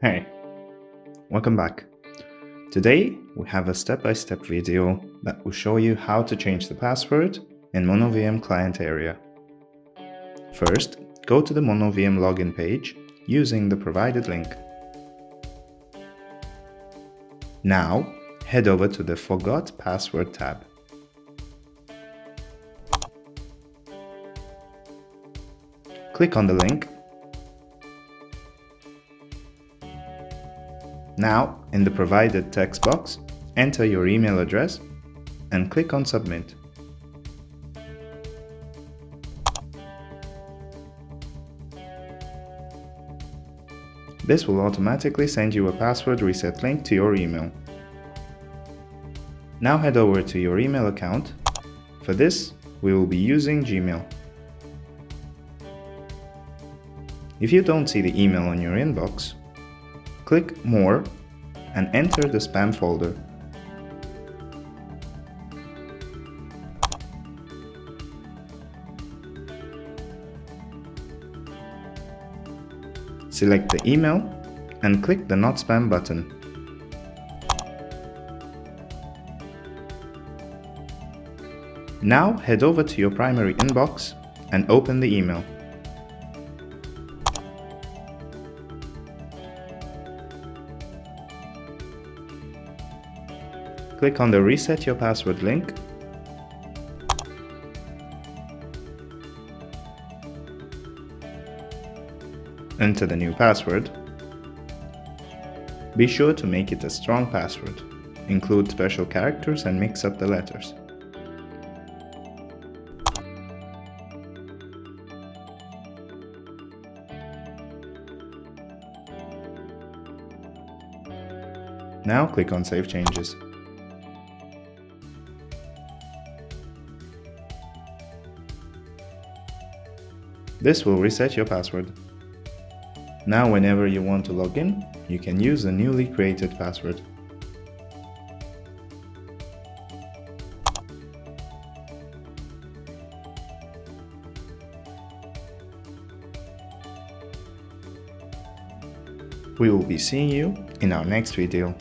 Hey, welcome back. Today we have a step-by-step video that will show you how to change the password in Monovm client area. First, go to the Monovm login page using the provided link. Now, head over to the Forgot Password tab. Click on the link. Now, in the provided text box, enter your email address and click on Submit. This will automatically send you a password reset link to your email. Now head over to your email account. For this, we will be using Gmail. If you don't see the email on your inbox, click More and enter the spam folder. Select the email and click the Not Spam button. Now head over to your primary inbox and open the email. Click on the Reset Your Password link. Enter the new password. Be sure to make it a strong password. Include special characters and mix up the letters. Now click on Save Changes. This will reset your password. Now whenever you want to log in, you can use the newly created password. We will be seeing you in our next video.